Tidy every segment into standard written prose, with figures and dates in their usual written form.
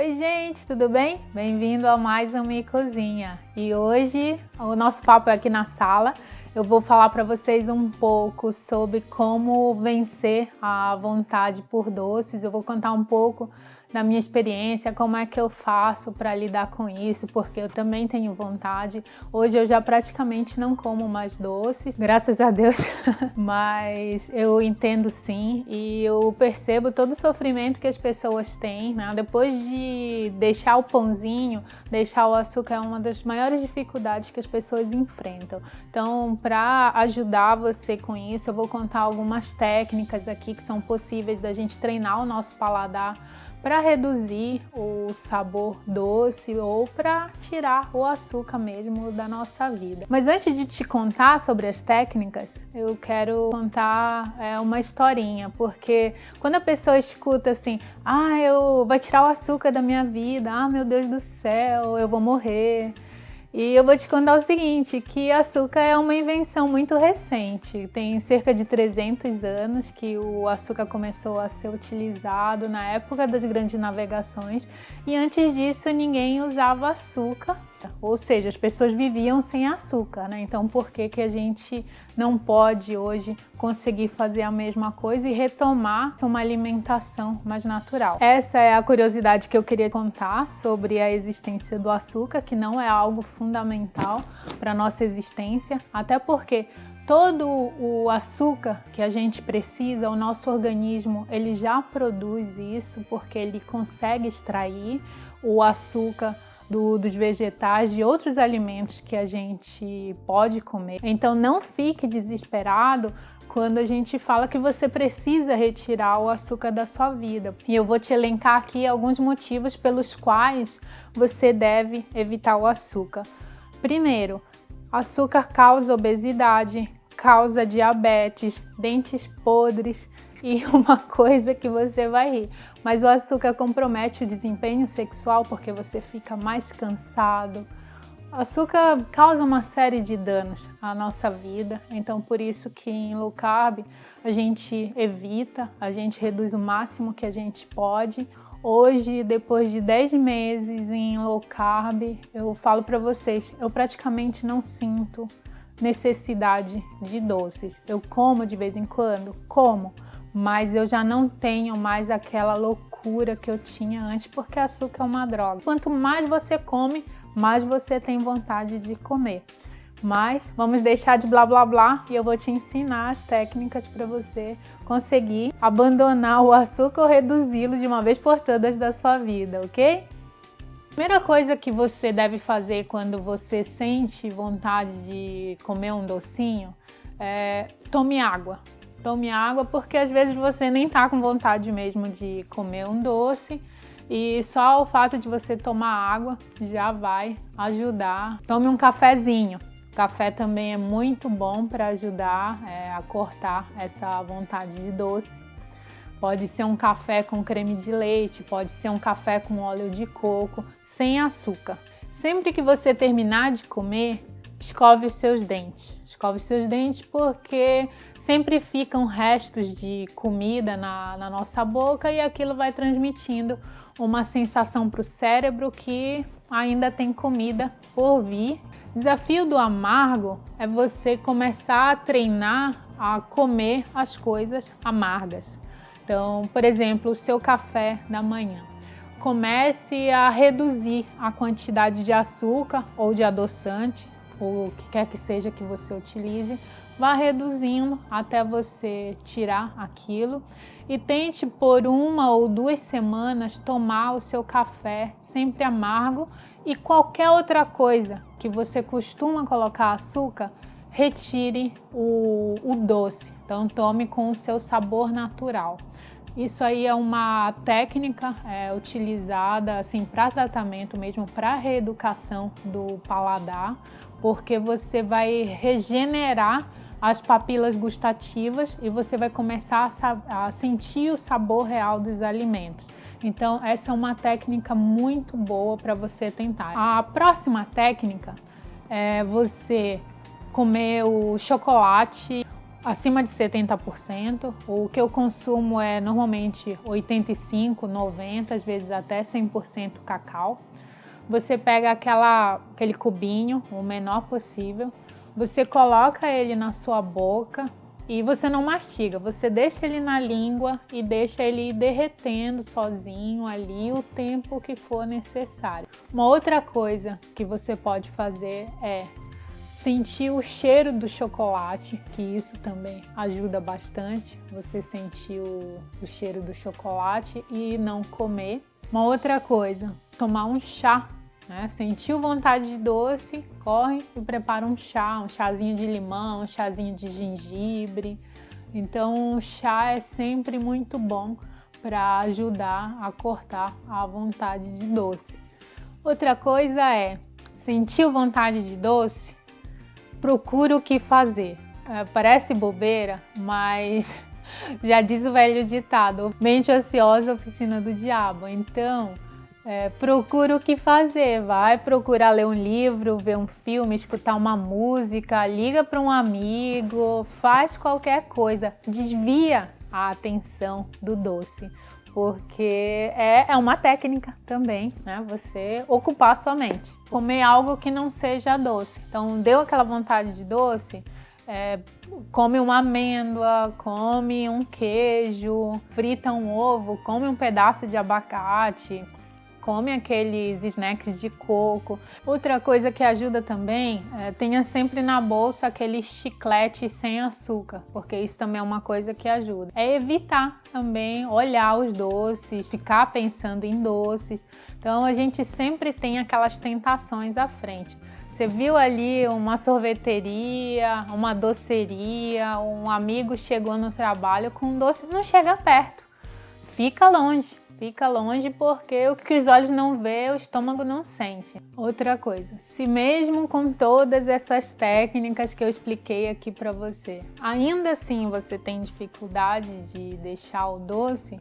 Oi gente, tudo bem? Bem-vindo a mais uma Minha Cozinha. E hoje o nosso papo é aqui na sala. Eu vou falar para vocês um pouco sobre como vencer a vontade por doces. Eu vou contar um pouco da minha experiência, como é que eu faço para lidar com isso, porque eu também tenho vontade. Hoje eu já praticamente não como mais doces, graças a Deus, mas eu entendo sim e eu percebo todo o sofrimento que as pessoas têm, né? Depois de deixar o pãozinho, deixar o açúcar é uma das maiores dificuldades que as pessoas enfrentam. Então, para ajudar você com isso, eu vou contar algumas técnicas aqui que são possíveis da gente treinar o nosso paladar para reduzir o sabor doce ou para tirar o açúcar mesmo da nossa vida. Mas antes de te contar sobre as técnicas, eu quero contar uma historinha, porque quando a pessoa escuta assim, vai tirar o açúcar da minha vida, meu Deus do céu, eu vou morrer. E eu vou te contar o seguinte, que açúcar é uma invenção muito recente. Tem cerca de 300 anos que o açúcar começou a ser utilizado na época das grandes navegações e antes disso ninguém usava açúcar, ou seja, as pessoas viviam sem açúcar, né? Então por que a gente não pode hoje conseguir fazer a mesma coisa e retomar uma alimentação mais natural? Essa é a curiosidade que eu queria contar sobre a existência do açúcar, que não é algo fundamental para a nossa existência, até porque todo o açúcar que a gente precisa, o nosso organismo, ele já produz isso, porque ele consegue extrair o açúcar dos vegetais, de outros alimentos que a gente pode comer. Então não fique desesperado quando a gente fala que você precisa retirar o açúcar da sua vida. E eu vou te elencar aqui alguns motivos pelos quais você deve evitar o açúcar. Primeiro, açúcar causa obesidade, causa diabetes, dentes podres e uma coisa que você vai rir, mas o açúcar compromete o desempenho sexual porque você fica mais cansado. O açúcar causa uma série de danos à nossa vida, então por isso que em low carb a gente evita, a gente reduz o máximo que a gente pode. Hoje, depois de 10 meses em low carb, eu falo para vocês, eu praticamente não sinto necessidade de doces. Eu como de vez em quando? Como, mas eu já não tenho mais aquela loucura que eu tinha antes, porque açúcar é uma droga. Quanto mais você come, mais você tem vontade de comer. Mas vamos deixar de blá blá blá e eu vou te ensinar as técnicas para você conseguir abandonar o açúcar ou reduzi-lo de uma vez por todas da sua vida, ok? Primeira coisa que você deve fazer quando você sente vontade de comer um docinho é tome água. Tome água porque às vezes você nem tá com vontade mesmo de comer um doce e só o fato de você tomar água já vai ajudar. Tome um cafezinho. Café também é muito bom para ajudar a cortar essa vontade de doce. Pode ser um café com creme de leite, pode ser um café com óleo de coco, sem açúcar. Sempre que você terminar de comer, escove os seus dentes. Escove os seus dentes porque sempre ficam restos de comida na nossa boca e aquilo vai transmitindo uma sensação para o cérebro que ainda tem comida por vir. O desafio do amargo é você começar a treinar a comer as coisas amargas. Então, por exemplo, o seu café da manhã. Comece a reduzir a quantidade de açúcar ou de adoçante, ou o que quer que seja que você utilize. Vá reduzindo até você tirar aquilo e tente por 1 ou 2 semanas tomar o seu café sempre amargo e qualquer outra coisa que você costuma colocar açúcar, retire o doce. Então tome com o seu sabor natural. Isso aí é uma técnica utilizada assim, para tratamento mesmo, para reeducação do paladar, porque você vai regenerar as papilas gustativas e você vai começar a sentir o sabor real dos alimentos. Então essa é uma técnica muito boa para você tentar. A próxima técnica é você comer o chocolate acima de 70%. O que eu consumo é normalmente 85%, 90%, às vezes até 100% cacau. Você pega aquele cubinho, o menor possível, você coloca ele na sua boca e você não mastiga, você deixa ele na língua e deixa ele ir derretendo sozinho ali o tempo que for necessário. Uma outra coisa que você pode fazer é sentir o cheiro do chocolate, que isso também ajuda bastante, você sentir o cheiro do chocolate e não comer. Uma outra coisa, tomar um chá. Sentiu vontade de doce, corre e prepara um chazinho de limão, um chazinho de gengibre. Então o chá é sempre muito bom para ajudar a cortar a vontade de doce. Outra coisa é, sentiu vontade de doce? Procura o que fazer. Parece bobeira, mas já diz o velho ditado, mente ociosa, oficina do diabo. Então, procura o que fazer, vai procurar ler um livro, ver um filme, escutar uma música, liga para um amigo, faz qualquer coisa, desvia a atenção do doce, porque é uma técnica também, né? Você ocupar sua mente, comer algo que não seja doce. Então, deu aquela vontade de doce, come uma amêndoa, come um queijo, frita um ovo, come um pedaço de abacate, come aqueles snacks de coco. Outra coisa que ajuda também, tenha sempre na bolsa aqueles chicletes sem açúcar, porque isso também é uma coisa que ajuda. É evitar também olhar os doces, ficar pensando em doces. Então a gente sempre tem aquelas tentações à frente. Você viu ali uma sorveteria, uma doceria, um amigo chegou no trabalho com um doce, não chega perto, fica longe. Fica longe porque o que os olhos não vê, o estômago não sente. Outra coisa, se mesmo com todas essas técnicas que eu expliquei aqui para você, ainda assim você tem dificuldade de deixar o doce,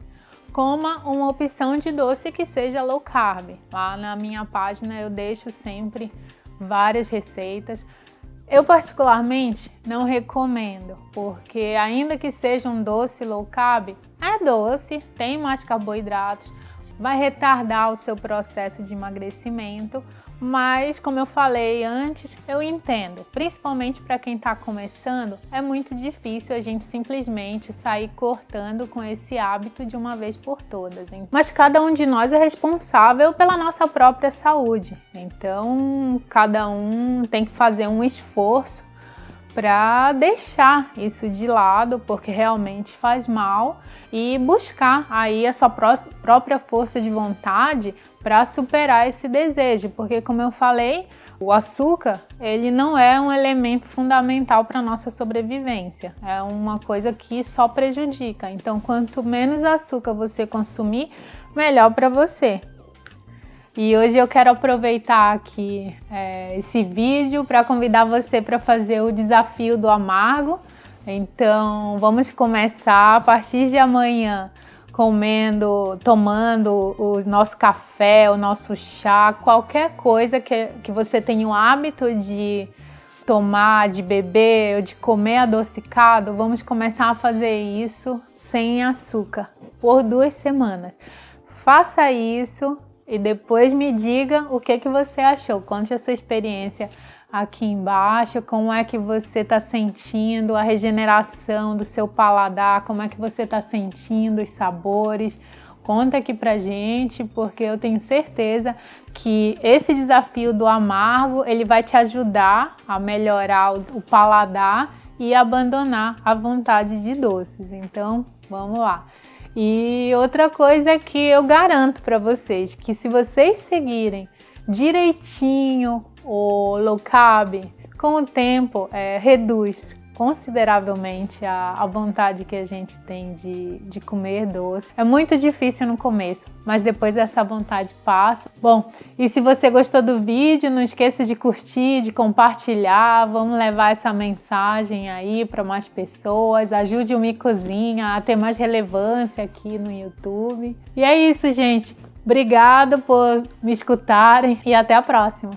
coma uma opção de doce que seja low carb. Lá na minha página eu deixo sempre várias receitas. Eu particularmente não recomendo, porque ainda que seja um doce low carb, é doce, tem mais carboidratos, vai retardar o seu processo de emagrecimento, mas como eu falei antes, eu entendo, principalmente para quem está começando, é muito difícil a gente simplesmente sair cortando com esse hábito de uma vez por todas, hein? Mas cada um de nós é responsável pela nossa própria saúde, então cada um tem que fazer um esforço para deixar isso de lado, porque realmente faz mal, e buscar aí a sua própria força de vontade para superar esse desejo, porque como eu falei, o açúcar ele não é um elemento fundamental para a nossa sobrevivência, é uma coisa que só prejudica. Então quanto menos açúcar você consumir, melhor para você. E hoje eu quero aproveitar aqui esse vídeo para convidar você para fazer o desafio do amargo. Então vamos começar a partir de amanhã tomando o nosso café, o nosso chá, qualquer coisa que você tenha o hábito de tomar, de beber ou de comer adocicado. Vamos começar a fazer isso sem açúcar por 2 semanas. Faça isso e depois me diga o que você achou. Conte a sua experiência aqui embaixo, como é que você está sentindo a regeneração do seu paladar, como é que você está sentindo os sabores. Conta aqui pra gente, porque eu tenho certeza que esse desafio do amargo, ele vai te ajudar a melhorar o paladar e abandonar a vontade de doces. Então, vamos lá. E outra coisa que eu garanto para vocês, que se vocês seguirem direitinho o low carb, com o tempo reduz consideravelmente a vontade que a gente tem de comer doce. É muito difícil no começo, mas depois essa vontade passa. Bom, e se você gostou do vídeo, não esqueça de curtir, de compartilhar. Vamos levar essa mensagem aí para mais pessoas. Ajude o Me Cozinha a ter mais relevância aqui no YouTube. E é isso, gente. Obrigada por me escutarem e até a próxima.